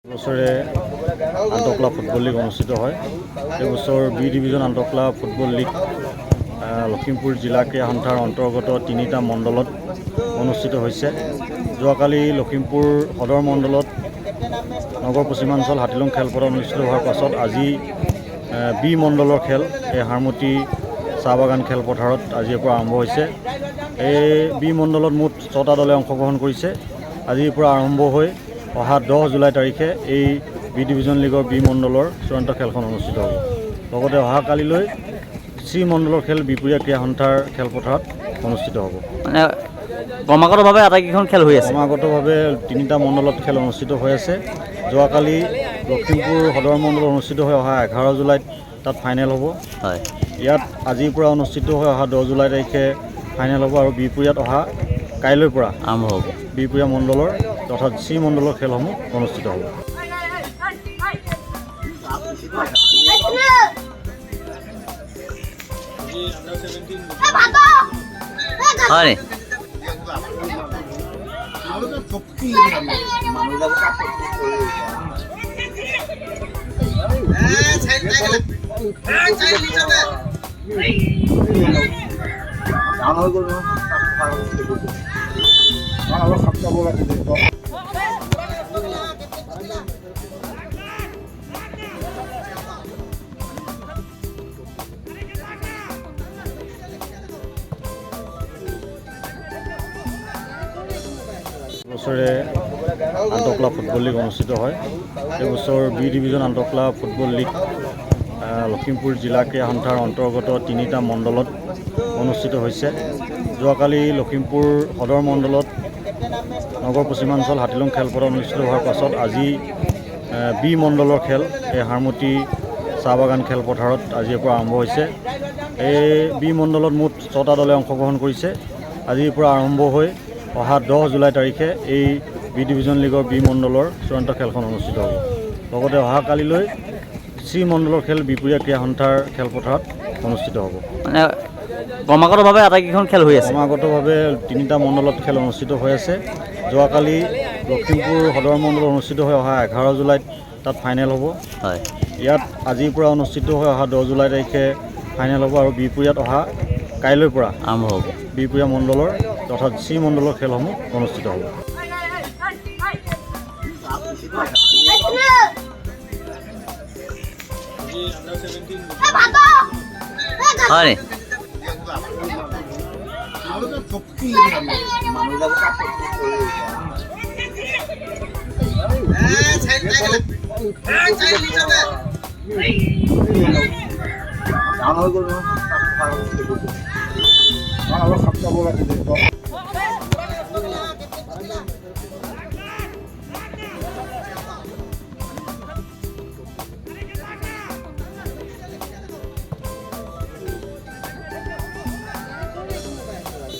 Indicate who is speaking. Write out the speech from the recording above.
Speaker 1: বছৰে আন্তঃক্লা football league অনুষ্ঠিত হয়। এই বছৰ বি ডিভিজন আন্তঃক্লা ফুটবল লীগ লখিমপুৰ জিলা ক্ৰীড়া সন্থাৰ অন্তৰ্গত 3টা মণ্ডলত অনুষ্ঠিত হৈছে। যোৱাকালি লখিমপুৰ সদৰ মণ্ডলত নগৰ পশ্চিমাঞ্চল হাতীলুং খেলপথাৰত অনুষ্ঠিত হোৱাৰ পাছত আজি বি মণ্ডলৰ খেল এই হাৰমতি চাহ বাগান খেলপথাৰত আজিৰ পৰা আৰম্ভ হৈছে। এই বি মণ্ডলত মুঠ 6টা দলে অংশগ্ৰহণ কৰিছে। আজিৰ পৰা আৰম্ভ হৈ অহা 10 জুলাই তাৰিখে এই বি ডিভিজন লীগৰ বি মণ্ডলৰ চূড়ান্ত খেলখন অনুষ্ঠিত হ'ব। লগতে অহা কালিলৈ চি মণ্ডলৰ খেল বিপুৰীয়া ক্ৰীড়া সন্থাৰ খেলপথাৰত অনুষ্ঠিত হ'ব।
Speaker 2: মানে ক্ৰমাগতভাৱে আটাইকেইখন খেল হৈ আছে।
Speaker 1: ক্ৰমাগতভাৱে 3টা মণ্ডলত খেল অনুষ্ঠিত হৈ আছে। যোৱাকালি লখিমপুৰ সদৰ মণ্ডলত অনুষ্ঠিত হৈ অহা 11 জুলাইত তাত ফাইনেল হ'ব।
Speaker 2: হয়,
Speaker 1: ইয়াত আজিৰ পৰা অনুষ্ঠিত হৈ অহা 10 জুলাই তাৰিখে ফাইনেল হ'ব আৰু বিপুৰীয়াত অহা কাইলৈৰ পৰা
Speaker 2: আৰম্ভ হ'ব।
Speaker 1: বিপুৰীয়া মণ্ডলৰ তথা চি মণ্ডলৰ খেলসমূহ অনুষ্ঠিত হ'ব।
Speaker 2: হয়
Speaker 1: বছৰে আন্তঃক্লা ফুটবল লীগ অনুষ্ঠিত হয়। এই বছৰ বি ডিভিজন আন্তঃক্লা ফুটবল লীগ লখিমপুৰ জিলা ক্ৰীড়া সন্থাৰ অন্তৰ্গত 3টা মণ্ডলত অনুষ্ঠিত হৈছে। যোৱাকালি লখিমপুৰ সদৰ মণ্ডলত নগৰ পশ্চিমাঞ্চল হাতীলুং খেলপথাৰত অনুষ্ঠিত হোৱাৰ পাছত আজি বি মণ্ডলৰ খেল এই হাৰমতি চাহ বাগান খেলপথাৰত আজিৰ পৰা আৰম্ভ হৈছে। এই বি মণ্ডলত মুঠ 6টা দলে অংশগ্ৰহণ কৰিছে। আজিৰ পৰা আৰম্ভ হৈ অহা 10 জুলাই তাৰিখে এই বি ডিভিজন লীগৰ বি মণ্ডলৰ চূড়ান্ত খেলখন অনুষ্ঠিত হ'ব। লগতে অহা কালিলৈ চি মণ্ডলৰ খেল বিপুৰীয়া ক্ৰীড়া সন্থাৰ খেলপথাৰত অনুষ্ঠিত হ'ব।
Speaker 2: মানে ক্ৰমাগতভাৱে আটাইকেইখন খেল হৈ আছে।
Speaker 1: ক্ৰমাগতভাৱে 3টা মণ্ডলত খেল অনুষ্ঠিত হৈ আছে। যোৱাকালি লখিমপুৰ সদৰ মণ্ডলত অনুষ্ঠিত হৈ অহা 11 জুলাইত তাত ফাইনেল হ'ব।
Speaker 2: হয়,
Speaker 1: ইয়াত আজিৰ পৰা অনুষ্ঠিত হৈ অহা 10 জুলাই তাৰিখে ফাইনেল হ'ব আৰু বিপুৰীয়াত অহা কাইলৈৰ পৰা
Speaker 2: আৰম্ভ হ'ব।
Speaker 1: বিপুৰীয়া মণ্ডলৰ তথা চি মণ্ডলৰ খেলসমূহ অনুষ্ঠিত হ'ব।
Speaker 2: হয়
Speaker 3: অলপ